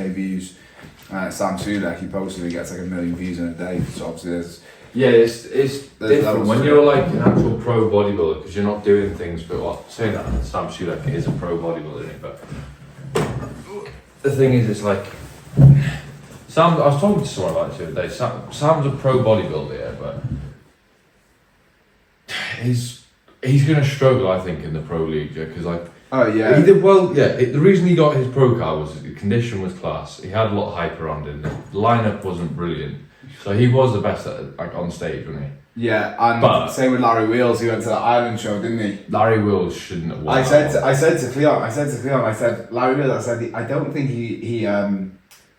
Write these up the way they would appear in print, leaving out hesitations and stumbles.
100k views. Sam Sulek, he posted he gets like 1 million views in a day. So obviously there's... Yeah, it's different when you're like an actual pro bodybuilder, because you're not doing things for what. Saying that Sam Sulek is a pro bodybuilder, isn't he? But the thing is, it's like Sam. I was talking to someone about it the other day. Sam's a pro bodybuilder, yeah, but he's going to struggle, I think, in the pro league, because like. Oh yeah. He did well. Yeah, the reason he got his pro card was the condition was class. He had a lot of hype around him. The lineup wasn't brilliant. So he was the best like on stage, wasn't he? Yeah, and same with Larry Wheels. He went to the Island show, didn't he? Larry Wheels shouldn't have won. I said to Cleon, Larry Wheels, I don't think he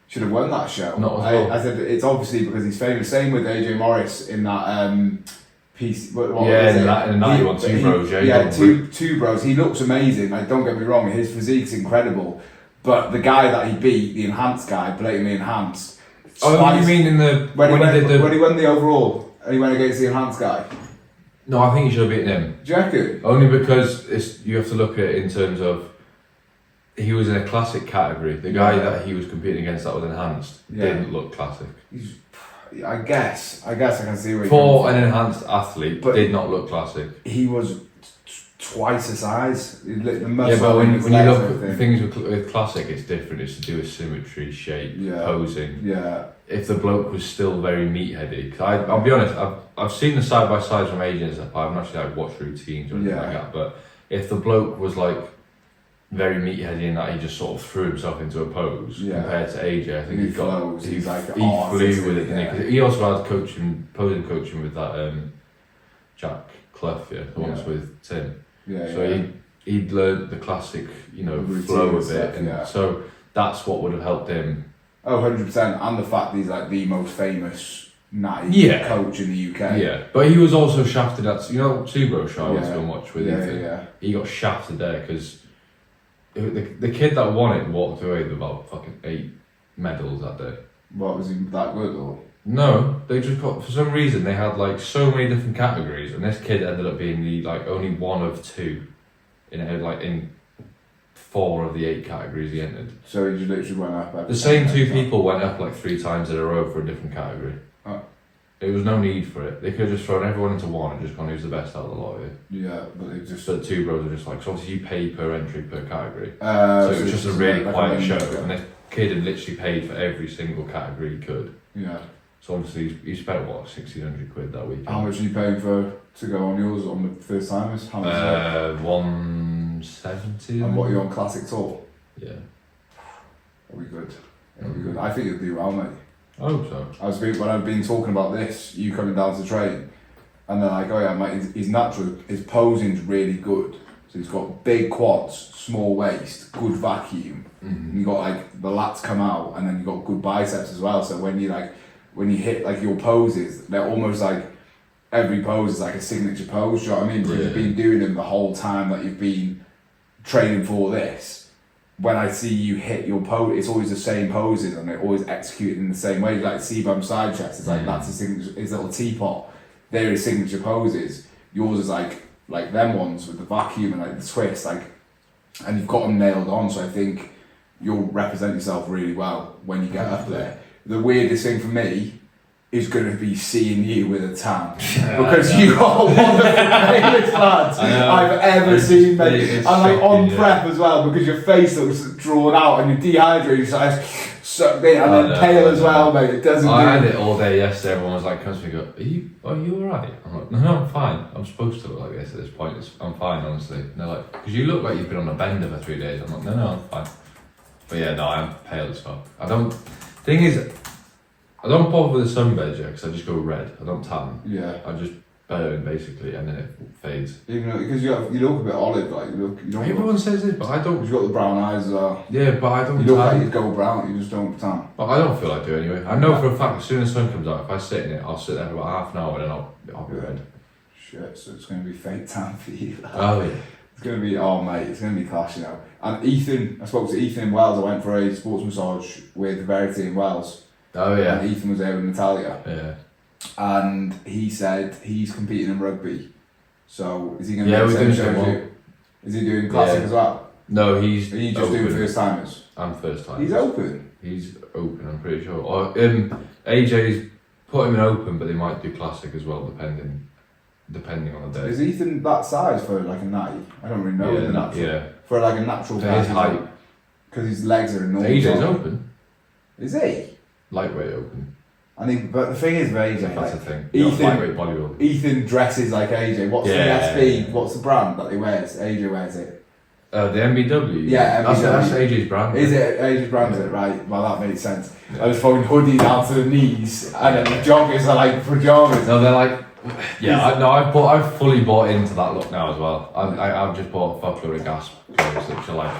should have won that show. Not at all. I said it's obviously because he's famous. Same with AJ Morris in that piece. What in the 91 Two Bros. Yeah, two Bros. He looks amazing. Like, don't get me wrong, his physique's incredible. But the guy that he beat, the enhanced guy, blatantly enhanced. Oh, you mean in the when he won the overall and he went against the enhanced guy? No, I think he should have beaten him. Do you reckon? Only because you have to look at it in terms of he was in a classic category. The guy that he was competing against that was enhanced didn't look classic. I guess I can see where for an enhanced athlete, but did not look classic. He was twice the size. But when you look at things with classic, it's different. It's to do with symmetry, shape, posing. Yeah. If the bloke was still very meatheady, because I'll be honest, I've seen the side by sides from AJ and stuff. I haven't actually watched routines or anything like that. But if the bloke was like very meatheady in that he just sort of threw himself into a pose compared to AJ, I think he flew with it. Didn't he? He also had posing coaching with that Jack Clough, the ones with Tim. He'd learned the classic, flow of it, and so that's what would have helped him. Oh, 100%, and the fact that he's like the most famous coach in the UK. Yeah, but he was also shafted at, Two Bros show I went to go and watch with Ethan. He got shafted there because the kid that won it walked away with about fucking 8 medals that day. What, was he that good or? No, they just got, for some reason they had like so many different categories, and this kid ended up being the like only one of 2 in 4 of the 8 categories he entered. So he just literally went up. The same 2 people went up like 3 times in a row for a different category. Oh. There was no need for it. They could have just thrown everyone into one and just gone who's the best out of the lot of it. Yeah, but they just... So Two Bros are just like, so obviously you pay per entry per category. So it was just a really quiet show, and this kid had literally paid for every single category he could. Yeah. So obviously he spent, 1,600 quid that weekend. How much are you paying to go on yours on the first timers? How much 170. And what, are you on Classic Tour? Yeah. That'll be good. That'll be good. I think you'll do well, mate. I hope so. When I've been talking about this, you coming down to train, and they're like, oh yeah, mate, he's natural, his posing's really good. So he's got big quads, small waist, good vacuum. And you got like the lats come out, and then you got good biceps as well. So when you hit like your poses, they're almost like every pose is like a signature pose. Do you know what I mean? Because you've been doing them the whole time that you've been training for this. When I see you hit your pose, it's always the same poses, and they're always executed in the same way. Like C-bum side chest, it's like that's a signature. His little teapot, they're his signature poses. Yours is like them ones with the vacuum and like the twist, and you've got them nailed on. So I think you'll represent yourself really well when you get up there. The weirdest thing for me is going to be seeing you with a tan, because you are one of the famous lads I've ever seen, mate. And like on prep as well, because your face looks drawn out and you're dehydrated, so I sucked in, and then pale as well, mate. It doesn't. I had it all day yesterday. Everyone was like, comes to me, go, are you alright? I'm like, no, I'm fine. I'm supposed to look like this at this point. I'm fine, honestly. And they're like, because you look like you've been on a bender for 3 days. I'm like, no, I'm fine. But yeah, no, I'm pale as fuck. Thing is, I don't bother with the sunbed because I just go red. I don't tan. Yeah. I just burn basically, and then it fades. Even because you look a bit olive, like you don't. Everyone says this, but I don't. You've got the brown eyes as well. Yeah, but I don't. You look like you go brown. You just don't tan. But I don't feel like I do anyway. I know for a fact as soon as the sun comes out, if I sit in it, I'll sit there for about half an hour, and then I'll be red. Shit, so it's going to be fake tan for you. Oh yeah. It's going to be, mate, it's going to be class, you know. And Ethan, I spoke to Ethan in Wales. I went for a sports massage with Verity in Wales. Oh yeah. And Ethan was there with Natalia. Yeah. And he said he's competing in rugby. So is he going to be the same show as you? Is he doing classic as well? No, he's Are you just open. doing first timers? I'm first time. He's open. He's open, I'm pretty sure. Or, AJ's put him in open, but they might do classic as well, depending on the day. Is Ethan that size for like a natty? I don't really know. For like a natural his height. Because his legs are enormous. AJ's open. Is he? Lightweight open. I think, but the thing is with AJ, That's the thing. Ethan, lightweight bodybuilder. Ethan dresses like AJ. What's the SB? What's the brand that he wears? AJ wears it. The MBW. Yeah, MBW. That's AJ's brand. Is it AJ's brand? Is it right? Well, that makes sense. I was throwing hoodie down to the knees, and then the joggers are like pajamas. No, they're like. Yeah, I've fully bought into that look now as well. I've just bought a fuckload of gas clothes which are like,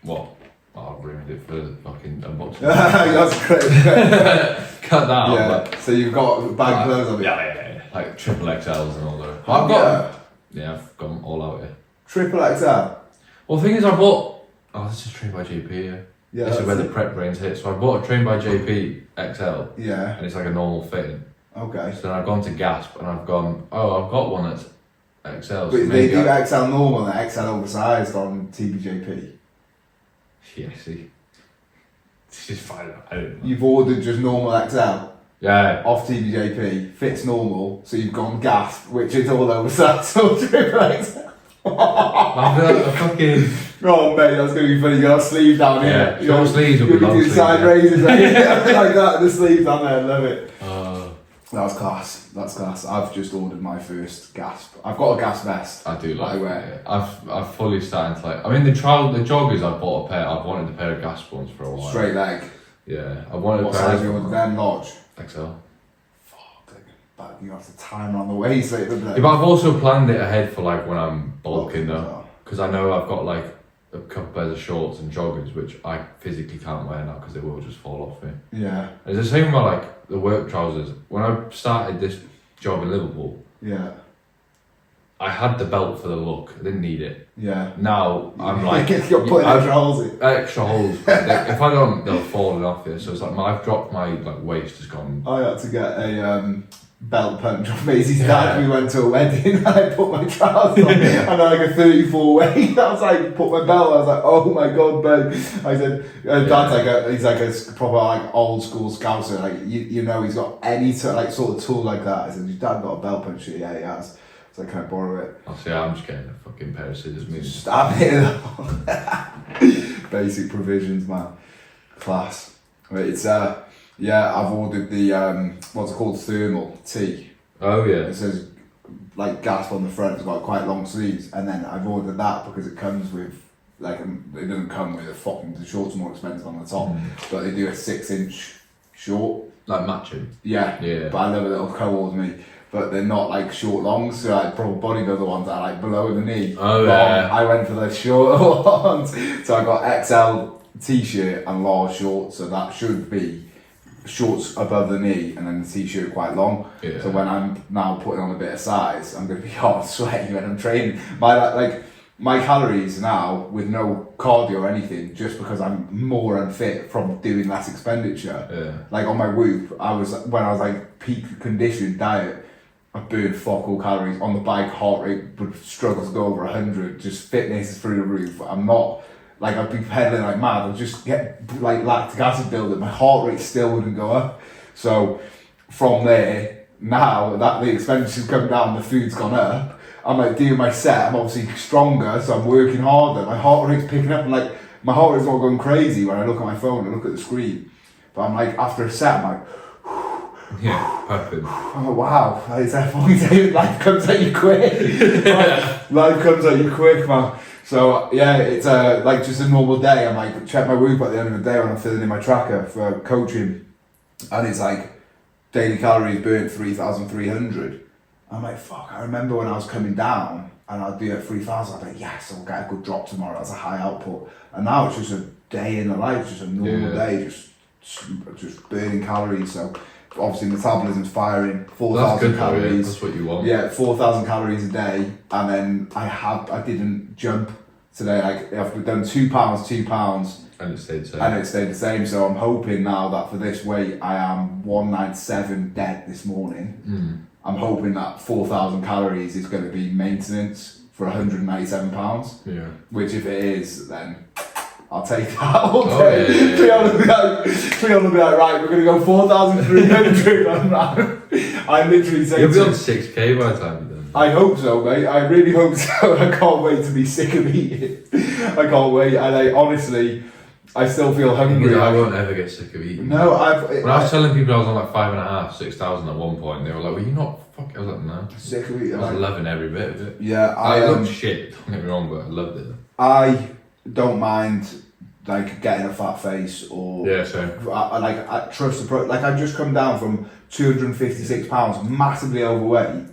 what? Oh, I've ruined it for the fucking unboxing. That's great. Cut that out. Yeah. But, So you've got bag clothes of it. Yeah. Like triple XLs and all that. I've gone all out here. Triple XL. Well, the thing is, I bought. Oh, this is Trained by JP here. Yeah. This is where the prep brains hit. So I bought a Trained by JP XL. Yeah. And it's like a normal fitting. Okay. So then I've gone to Gasp and I've gone, I've got one that's XL. So But they do XL normal and XL oversized on TBJP. Yeah, see. This is fine. I don't know. You've ordered just normal XL Yeah. off TBJP, fits normal, so you've gone Gasp, which is all oversized, so triple XL. I've got a fucking. Oh mate, that's going to be funny. You got a sleeve down here. Yeah, short sleeves will be long doing sleeves. side raises like that, the sleeves down there, love it. That's class. I've just ordered my first Gasp. I've got a Gasp vest. I do like it. I've fully started to like. I mean, the joggers I bought a pair. I've wanted a pair of Gasp ones for a while. Straight leg. Yeah, I wanted What a pair. size you ordered them? Large. XL. Fuck, but you have to time on the waist like the Yeah, but I've also planned it ahead for like when I'm bulking though, because I know I've got like a couple pairs of shorts and joggers which I physically can't wear now because they will just fall off me. Yeah. It's the same with like the work trousers. When I started this job in Liverpool, yeah, I had the belt for the look. I didn't need it. Yeah. Now I'm like, you're putting extra holes in. Extra holes. If I don't, they'll fall off here. So it's like I've dropped my like waist has gone. I had to get a belt punch off Maisie's dad. We went to a wedding and I put my trousers on and I like a 34 weight. I was like, put my belt. I was like, oh my god, babe. I said, Dad's he's like a proper like old school scouser. Like you know, he's got any sort of tool like that. I said, your dad got a belt punch? Yeah, he has. So can I borrow it? I'll say I'm just getting a fucking pair of scissors. Stab it. Basic provisions, man. Class. It's I've ordered the what's it called, thermal tee. Oh yeah. It says like Gasp on the front. It's got quite long sleeves, and then I've ordered that because it comes with like it doesn't come with the shorts are more expensive on the top, but they do a 6-inch short. Like matching. Yeah. But I love a little co-ord me. But they're not like short longs, so like proper bodybuilder ones that are like below the knee. Oh yeah. I went for the short ones. So I got XL t-shirt and large shorts, so that should be shorts above the knee and then the t-shirt quite long. Yeah. So when I'm now putting on a bit of size, I'm gonna be hot and sweaty when I'm training. My calories now with no cardio or anything, just because I'm more unfit from doing less expenditure. Yeah. Like on my Whoop, when I was like peak conditioned diet, I burned fuck all calories. On the bike, heart rate would struggle to go over 100. Just fitness is through the roof. I'm not, like I'd be pedaling like mad. I'd just get like lactic acid buildup. My heart rate still wouldn't go up. So from there, now that the expenditure's come down, the food's gone up, I'm like doing my set. I'm obviously stronger, so I'm working harder. My heart rate's picking up, and like my heart rate's not going crazy when I look at my phone and look at the screen. But I'm like, after a set, I'm like, yeah, perfect. oh wow, it's that point. Life comes at you quick. Life comes at you quick, man. So yeah, it's like just a normal day. I'm like, check my Whoop at the end of the day when I'm filling in my tracker for coaching, and it's like daily calories burnt 3,300. I'm like, fuck. I remember when I was coming down and I'd be at 3,000. I'd be like, yes, I'll get a good drop tomorrow. That's a high output. And now it's just a day in the life, just a normal day, just burning calories. So obviously metabolism's firing 4,000 calories. That's what you want. Yeah, 4,000 calories a day, and then I didn't jump today. Like I've done 2 pounds, and it stayed the same. And it stayed the same. So I'm hoping now that for this weight I am 197 dead this morning. I'm hoping that 4,000 calories is going to be maintenance for £197. Yeah. Which if it is, then I'll take that all day. Oh, yeah. Cleon will be like, right, we're going to go 4,300. I literally say You'll be on 6k by the time you're done. I hope so, mate. I really hope so. I can't wait to be sick of eating. I can't wait. And I honestly, I still feel hungry. I won't ever get sick of eating. No, When I was telling people I was on like 5,500, 6,000 at one point, they were like, "Well, you're not fucking." I was like, "No." Sick of eating. I was loving every bit of it. Yeah, I looked shit. Don't get me wrong, but I loved it. I don't mind like getting a fat face or Yeah, same. I trust the like I just come down from 256 pounds, massively overweight.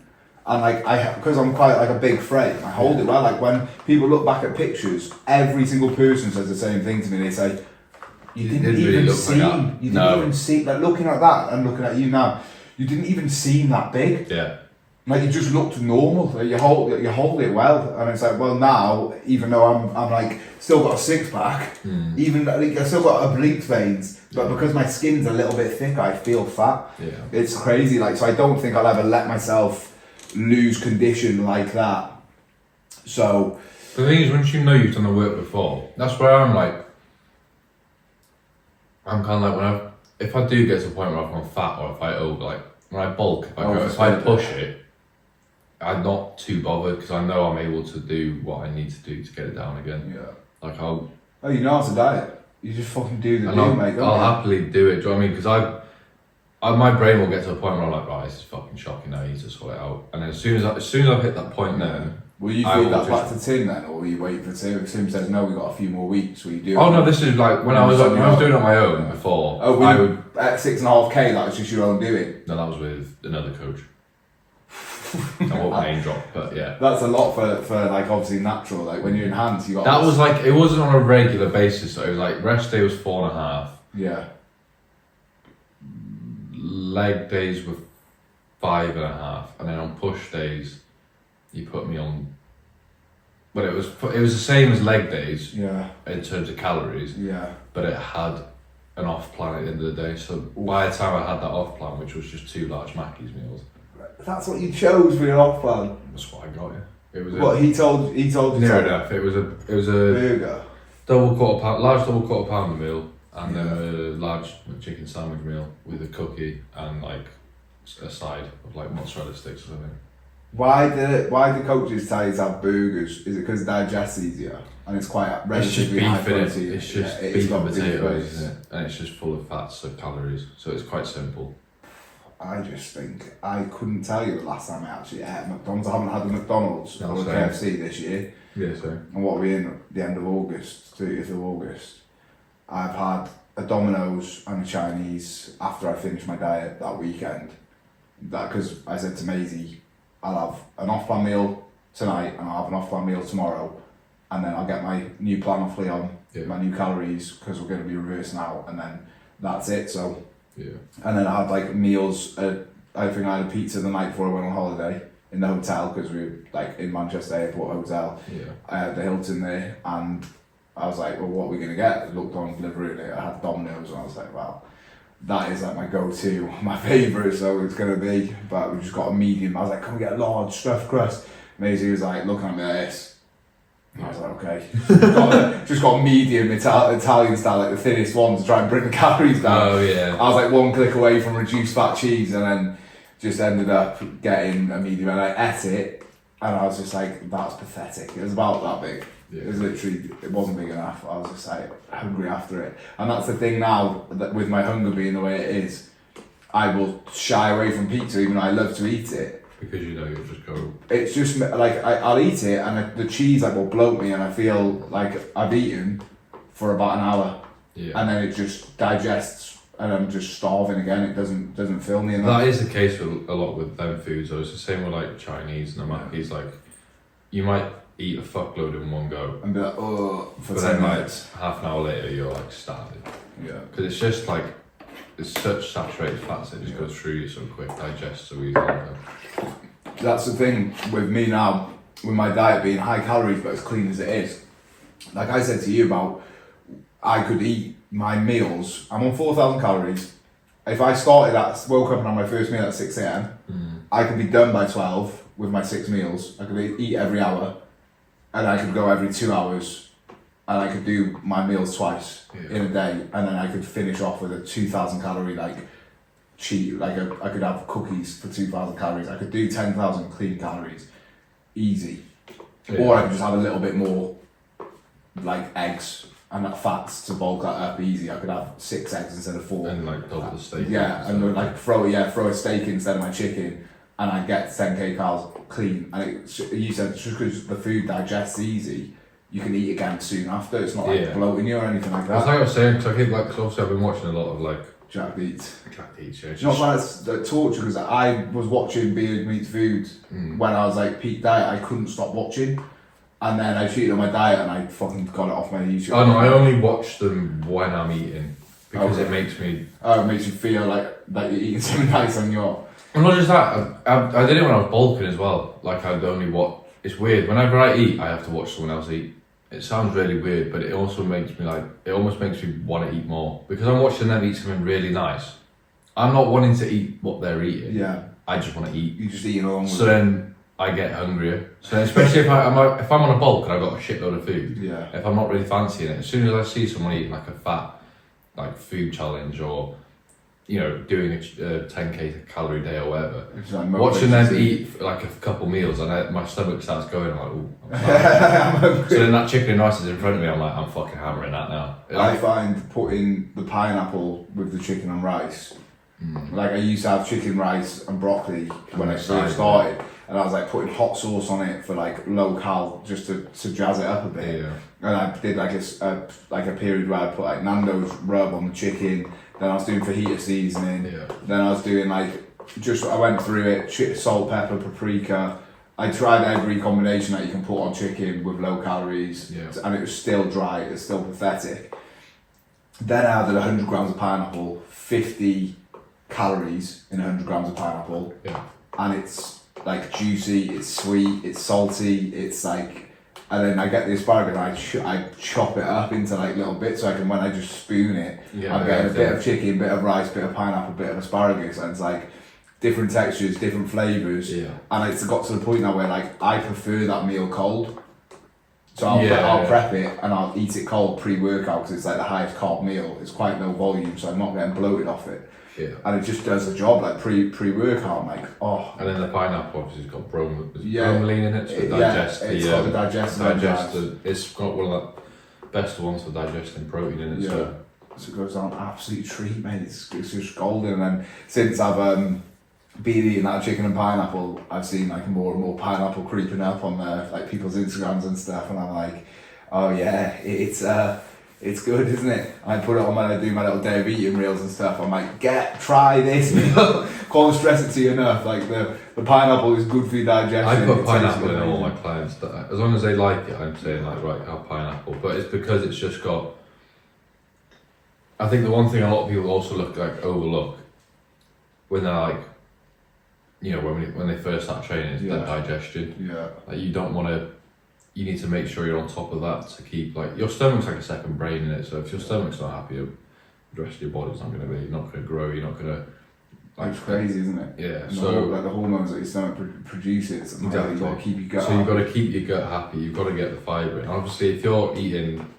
And like because I'm quite like a big frame, I hold it well. Like when people look back at pictures, every single person says the same thing to me. They say, "You didn't even seem, you didn't even see like looking at that and looking at you now, you didn't even seem that big. Yeah, like you just looked normal. Like you hold it well." And it's like, well, now even though I'm like still got a six pack, even like, I still got oblique veins, but because my skin's a little bit thick, I feel fat. Yeah, it's crazy. Like so, I don't think I'll ever let myself lose condition like that. So the thing is, once you know you've done the work before, that's where I'm kind of like if I do get to a point where I've gone fat or if I when I bulk, if I push it, I'm not too bothered because I know I'm able to do what I need to do to get it down again. Yeah. Like you know how to diet. You just fucking do the do, mate. I'll happily do it. Do you know what I mean? Because my brain will get to a point where I'm like, right, this is fucking shocking. I need to sort it out. And then as soon as I've hit that point, then will you feed that back to Tim then, or will you wait for Tim? If Tim says no, we've got a few more weeks. Will you do? Oh no, this is like when I was doing it on my own before. Oh, I would at 6.5k. That was just your own doing. No, that was with another coach. I won't name drop, but yeah. That's a lot for like obviously natural. Like when you're in hands, you got. That was like it wasn't on a regular basis. So it was like rest day was 4.5. Yeah. Leg days were 5.5, and then on push days, you put me on. But it was the same as leg days. Yeah. In terms of calories. Yeah. But it had an off plan at the end of the day. So by the time I had that off plan, which was just 2 large Mackey's meals. That's what you chose for your off plan. That's what I got. Yeah. It was. What he told you. Near enough. It was a burger. Large double quarter pounder meal. And then a large chicken sandwich meal with a cookie and like a side of like mozzarella sticks or something. Why do coaches tell you to have burgers? Is it because it digests easier and it's quite relatively high protein? It's just beef and potatoes, isn't it? And it's just full of fats and calories, so it's quite simple. I just think I couldn't tell you the last time I actually ate at McDonald's. I haven't had the McDonald's or the KFC this year. Yeah, so. And what are we in at the end of August, 30th of August? I've had a Domino's and a Chinese after I finished my diet that weekend. Because I said to Maisie, I'll have an off-plan meal tonight and I'll have an off-plan meal tomorrow, and then I'll get my new plan off Leon, my new calories, because we're going to be reversing out, and then that's it. So and then I had like meals. I think I had a pizza the night before I went on holiday in the hotel because we were like in Manchester Airport Hotel. I had the Hilton there, and I was like, well, what are we going to get? I looked on Deliveroo, I had Domino's, and I was like, well, that is like my go-to, my favourite, so it's going to be. But we just got a medium. I was like, can we get a large stuffed crust? Maisie was like, looking at me like this. And I was like, okay. just got a medium Italian style, like the thinnest one to try and bring the calories down. Oh, yeah. I was like one click away from reduced fat cheese, and then just ended up getting a medium, and I ate it, and I was just like, that's pathetic. It was about that big. It was literally, it wasn't big enough. I was just like hungry after it. And that's the thing now, that with my hunger being the way it is, I will shy away from pizza even though I love to eat it. Because you know you'll just go. It's just like, I'll eat it and the cheese like will bloat me and I feel like I've eaten for about an hour. Yeah. And then it just digests and I'm just starving again. It doesn't fill me enough. That is the case with a lot with them foods though. It's the same with like Chinese and the Mackey's. Like, you might eat a fuckload in one go and be like, oh, for 10 then minutes. Like half an hour later you're like starving. Yeah. Because it's just like, it's such saturated fats that just goes through you so quick, digests so easily. That's the thing with me now, with my diet being high calories but as clean as it is. Like I said to you about, I could eat my meals, I'm on 4,000 calories. If I woke up and had my first meal at 6 a.m, I could be done by 12 with my 6 meals. I could eat every hour and I could go every 2 hours, and I could do my meals twice in a day, and then I could finish off with a 2,000 calorie like cheat. Like I could have cookies for 2,000 calories. I could do 10,000 clean calories, easy. Or I could just have a little bit more, like eggs and fats to bulk that up easy. I could have 6 eggs instead of 4. And like double the steak. Yeah, and like throw a steak instead of my chicken, and I get 10k calories clean. And you said just because the food digests easy, you can eat again soon after. It's not like bloating you or anything like that. That's like I was saying, because obviously I've been watching a lot of like Jack Beats. Yeah. Not that torture, because I was watching Beard Meats Food when I was like peak diet. I couldn't stop watching, and then I cheated on my diet and I fucking got it off my YouTube. Oh no, I only watch them when I'm eating because it makes me. Oh, it makes you feel like you're eating something nice on your. And not just that, I did it when I was bulking as well. Like I'd only watch. It's weird. Whenever I eat, I have to watch someone else eat. It sounds really weird, but it also makes me like. It almost makes me want to eat more because I'm watching them eat something really nice. I'm not wanting to eat what they're eating. Yeah. I just want to eat. You just eating along with So then I get hungrier. So then especially if I'm on a bulk and I've got a shitload of food. Yeah. If I'm not really fancying it, as soon as I see someone eating like a fat, like food challenge or, you know, doing a 10k calorie day or whatever, like watching them eat like a couple meals and my stomach starts going, I'm like, ooh, I'm sorry. So then that chicken and rice is in front of me, I'm like, I'm fucking hammering that now. I find putting the pineapple with the chicken and rice, like I used to have chicken, rice and broccoli when I first started, and I was like putting hot sauce on it for like low cal just to jazz it up a bit. Yeah. And I did like a period where I put like Nando's rub on the chicken. Then I was doing fajita seasoning. Yeah. Then I was doing like I went through it: salt, pepper, paprika. I tried every combination that you can put on chicken with low calories, and it was still dry. It's still pathetic. Then I added 100 grams of pineapple, 50 calories in 100 grams of pineapple, and it's like juicy, it's sweet, it's salty, it's like, and then I get the asparagus and I chop it up into like little bits so I can, when I just spoon it, I'm getting a bit of chicken, bit of rice, bit of pineapple, bit of asparagus, and it's like different textures, different flavours, and it's got to the point now where like I prefer that meal cold. So I'll prep it and I'll eat it cold pre-workout because it's like the highest carb meal. It's quite low volume, so I'm not getting bloated off it. Yeah. And it just does the job, like pre-workout. I'm like, oh. And then the pineapple obviously has got bromelain in it, so it's got the digestive. It's got one of the best ones for digesting protein in it. So it goes down absolute treat, mate. It's just golden. And then since I've been eating that chicken and pineapple, I've seen like more and more pineapple creeping up on like people's Instagrams and stuff, and I'm like, oh yeah, it's good, isn't it? I put it on when I do my little day of eating reels and stuff. I'm like, try this meal. Can't stress it to you enough. Like the pineapple is good for your digestion. I put pineapple in all my clients. As long as they like it, I'm saying like, right, have pineapple. But it's because it's just got. I think the one thing a lot of people also overlook when they're like, you know, when they first start training is their digestion. Yeah. Like you don't want to. You need to make sure you're on top of that to keep like your stomach's like a second brain in it. So if your stomach's not happy, the rest of your body's not going to be. You're not going to grow. You're not going to. Like, it's crazy, isn't it? Yeah. And the hormones that your stomach produces. Exactly. You've got to keep your gut. So you've got to keep your gut happy. You've got to get the fibre in. Obviously, if you're eating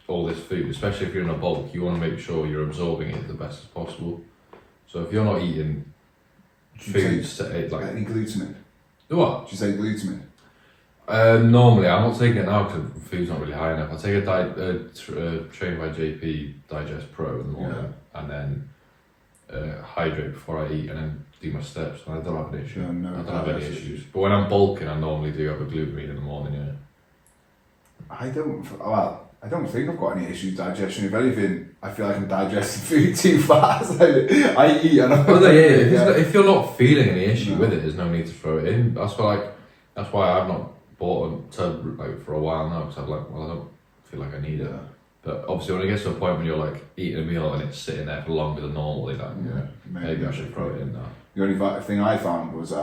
all this food, especially if you're in a bulk, you want to make sure you're absorbing it the best as possible. So if you're not eating foods like any glutamine. What? Did you say glutamine? Normally, I'm not taking it now because food's not really high enough. I take a Trained by JP Digest Pro in the morning, and then hydrate before I eat, and then do my steps. And I don't have an issue. I don't have any issues. But when I'm bulking, I normally do have a glutamine in the morning. Yeah. I don't think I've got any issues with digestion. If anything, I feel like I'm digesting food too fast. I eat and if you're not feeling any issue with it, there's no need to throw it in. That's why I've not bought a tub like for a while now, because I'm like, well, I don't feel like I need it. But obviously, when it gets to a point when you're like eating a meal and it's sitting there for longer than normal, maybe I should throw it in now. The only thing I found was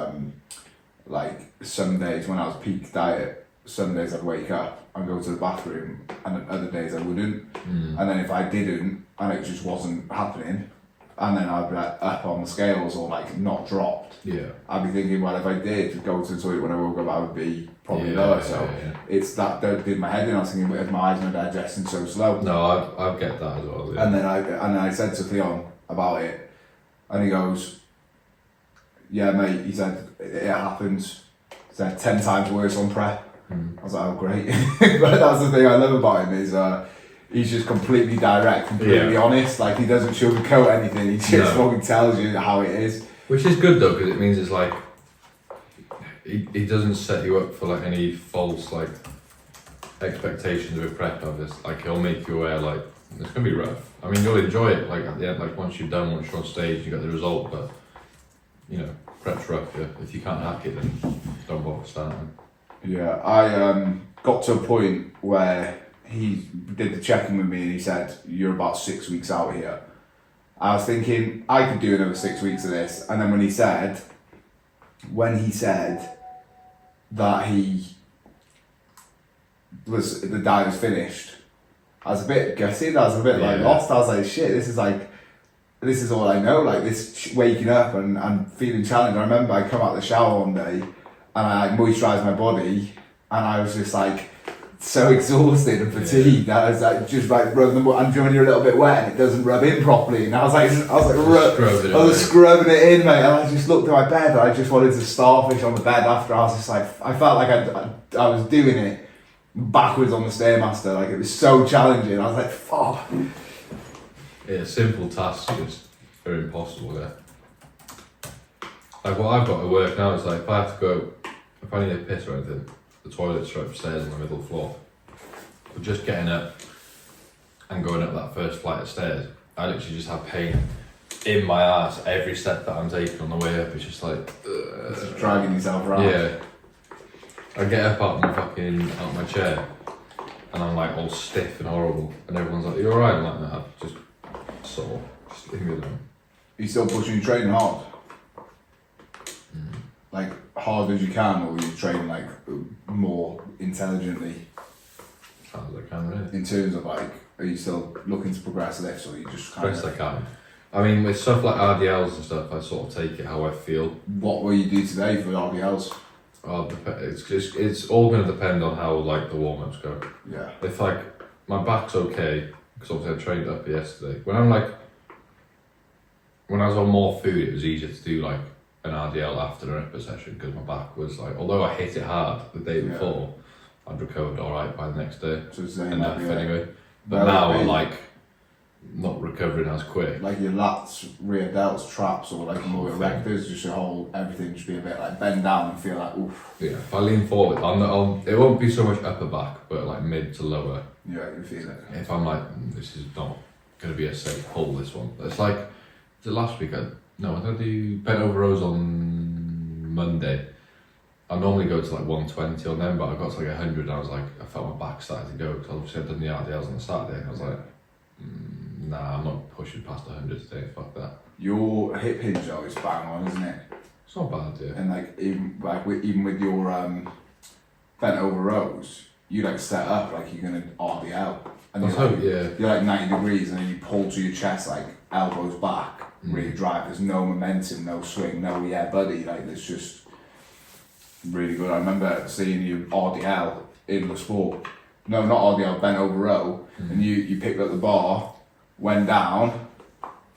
like some days when I was peak diet, some days I'd wake up and go to the bathroom, and other days I wouldn't. And then if I didn't and it just wasn't happening, and then I'd be like up on the scales or like not dropped. Yeah. I'd be thinking, well, if I did go to the toilet when I woke up, I would be probably Yeah, lower. So it's that did my head in. I was thinking, if my eyes are digesting so slow. No, I get that as well. Yeah. And then I said to Theon about it, and he goes, "Yeah, mate." He said it happens. He said 10 times worse on prep. I was like, "Oh, great!" But that's the thing I love about him is he's just completely direct, completely honest. Like he doesn't sugarcoat anything. He just fucking tells you how it is. Which is good though, because it means it's like he doesn't set you up for like any false like expectations with prep of this. Like he'll make you aware like it's gonna be rough. I mean, you'll enjoy it like at the end. Like once you're done, once you're on stage, you got the result. But you know, prep's rough. Yeah. If you can't hack it, then don't bother starting. Yeah, I got to a point where he did the check-in with me and he said, "You're about 6 weeks out here." I was thinking I could do another 6 weeks of this, and then when he said that the diet was finished, I was a bit gutted. I was a bit like lost. I was like, shit, this is all I know. Like this waking up and feeling challenged. I remember I come out of the shower one day and I like moisturised my body, and I was just like so exhausted and fatigued. I was like just like rubbing the and when you're a little bit wet and it doesn't rub in properly, and I was scrubbing it in, mate. And I just looked at my bed and I just wanted to starfish on the bed after. I was just like, I felt like I was doing it backwards on the Stairmaster. Like it was so challenging. I was like, fuck. Yeah, simple tasks just are impossible there. Like what I've got to work now is like if I need a piss or anything, the toilet's right upstairs on the middle floor. But just getting up and going up that first flight of stairs, I literally just have pain in my ass every step that I'm taking on the way up. It's just like just dragging yourself around. Yeah. I get up out of my chair and I'm like all stiff and horrible, and everyone's like, "You alright?" I'm like, "No, just sore. Just leave me alone." Are you still pushing your training hard? Like hard as you can, or you train like more intelligently? As hard as I can, really. In terms of like, are you still looking to progress this, or you just kind Best I can. I mean, with stuff like RDLs and stuff, I sort of take it how I feel. What will you do today for the RDLs? It's all going to depend on how like the warm ups go. Yeah. If like my back's okay, because obviously I trained up yesterday. When I was on more food, it was easier to do like an RDL after an upper session because my back was like, although I hit it hard the day before, I'd recovered alright by the next day. So it's saying enough anyway. But now I'm like not recovering as quick. Like your lats, rear delts, traps, or like more erectors, just your whole everything just be a bit like bend down and feel like oof. Yeah, if I lean forward, it won't be so much upper back, but like mid to lower. Yeah, you feel it. If I'm like, this is not going to be a safe pull, this one. It's like, the last week I do bent over rows on Monday. I normally go to like 120 on them, but I got to like 100 and I was like, I felt my back starting to go, because obviously I'd done the RDLs on the Saturday and I was like, nah, I'm not pushing past 100 today, fuck that. Your hip hinge though is bang on, isn't it? It's not bad, yeah. And like even with your bent over rows, you like set up like you're gonna RDL, and you're like 90 degrees, and then you pull to your chest like elbows back, really drive. There's no momentum, no swing, no buddy. Like it's just really good. I remember seeing you RDL in the sport. No, not RDL, bent over row, and you picked up the bar, went down,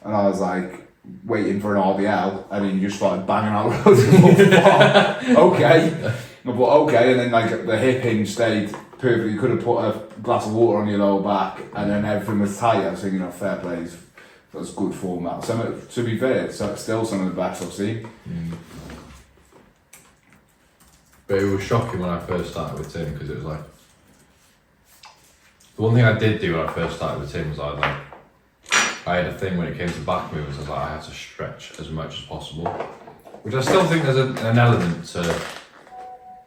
and I was like waiting for an RDL, and then you just started banging out rows above the bar. Okay. I thought, okay, and then like the hip hinge stayed perfect. You could have put a glass of water on your lower back, and then everything was tight. I was thinking, fair play, that's good form. That to be fair, it's still some of the best I've seen. But it was shocking when I first started with Tim, because it was like, the one thing I did do when I first started with Tim was I had a thing when it came to back movements. I was like, I had to stretch as much as possible, which I still think there's an element to.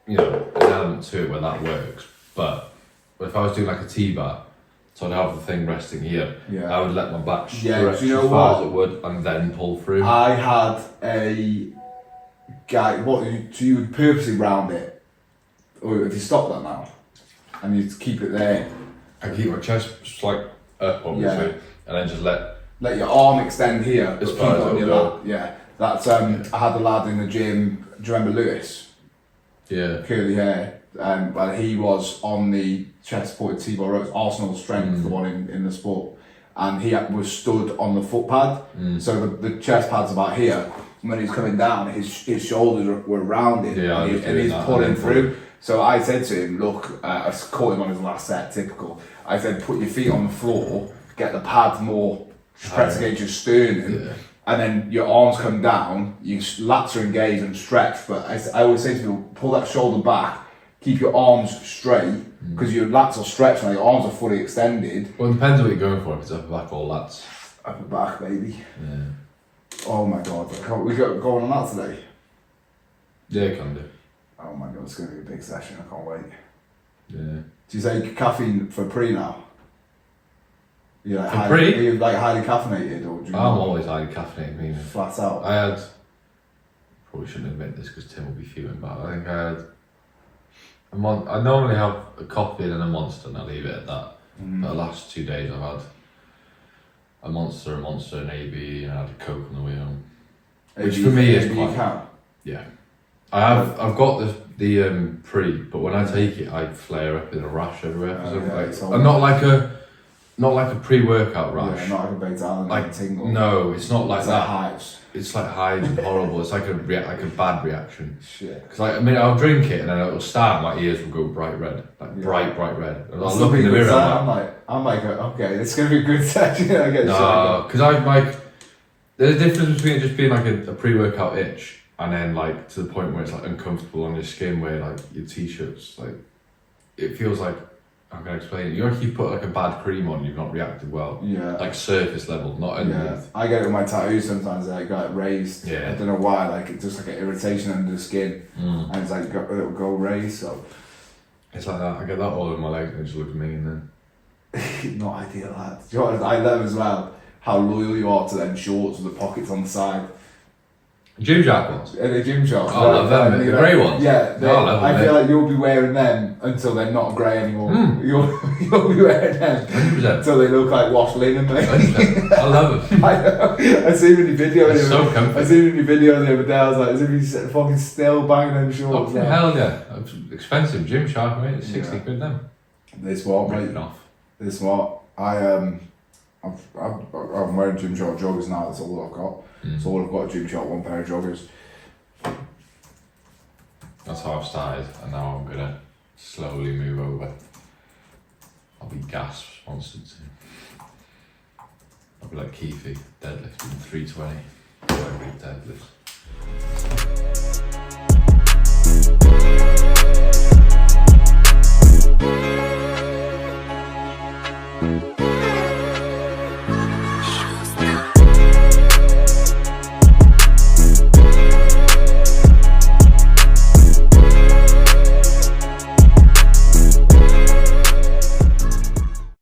An element to it where that works, but if I was doing like a T-bar, so I'd have the thing resting here, I would let my back stretch as far as it would and then pull through. I had a guy, so you would purposely round it, or if you stop that now, and you keep it there? I keep my chest just like up obviously, and then just let let your arm extend here, but As keep far it as on it'll your go. lap. Yeah, that's I had the lad in the gym. Do you remember Lewis? Yeah. Curly hair. Well, he was on the chest supported T-bar ropes, Arsenal Strength, the one in the sport, and he was stood on the foot pad. So the chest pad's about here. And when he's coming down, his shoulders were rounded, Yeah, and he's pulling through. So I said to him, look, I caught him on his last set, typical. I said, put your feet on the floor, get the pad more pressed against your sternum, and then your arms come down, your lats are engaged and stretched. But I always say to people, pull that shoulder back, keep your arms straight, because your lats are stretched and your arms are fully extended. Well, it depends what you're going for, if it's upper back or lats. Upper back, baby. Yeah. Oh my god, we got going on that today. Yeah, can do. Oh my god, it's going to be a big session, I can't wait. Yeah. Do you take caffeine for pre now? You're like For pre? Are you like highly caffeinated, or do you I'm always highly caffeinated, meaning. flat out? I had, probably shouldn't admit this because Tim will be fuming, but I think I had I normally have a coffee and then a Monster and I leave it at that. But the last 2 days I've had a Monster, an AB, and I had a Coke on the way home. Which for me is quite... Yeah. I've got the pre, but when I take it I flare up in a rash everywhere. I'm not like a pre-workout rash. Yeah, not like a big down like tingle. No, it's not like it's that. Like hives. It's like hives and horrible. It's like a bad reaction. Shit. Because I'll drink it and then it'll start. My ears will go bright red, bright red. And I'll That's look in the mirror. I'm like, okay, it's gonna be a good session. I get no, because I'm like, there's a difference between it just being like a pre-workout itch and then like to the point where it's like uncomfortable on your skin, where like your t-shirts like it feels like. I'm gonna explain it. You know, if you put like a bad cream on, you've not reacted well. Yeah. Like surface level, not underneath. Yeah. I get it with my tattoos sometimes. They got raised. Yeah. I don't know why. Like it's just like an irritation under the skin, and it's like it'll go raised. So it's like that. I get that all in my legs, and it just looks mean then. Not ideal, lad. Do you know what? I love as well how loyal you are to them shorts with the pockets on the side. Gym Shark ones? The gym shorts. Oh, I love them. The grey ones? Yeah. I feel like you'll be wearing them until they're not grey anymore. You'll be wearing them 100%. until they look like washed linen, mate. 100%. I love them. I seen in your video. It's so comfy. I seen in your video the other day. I was like, as if he's fucking still banging them shorts. Oh, hell yeah. It's expensive. Gym Shark, mate. It's 60 quid then. This what, mate? Off. This what? I'm wearing Gymshark joggers now. That's all I've got. So all I've got Gymshark, one pair of joggers. That's how I've started, and now I'm gonna slowly move over. I'll be gas sponsored soon. I'll be like Keithy, deadlifting 320, deadlifts.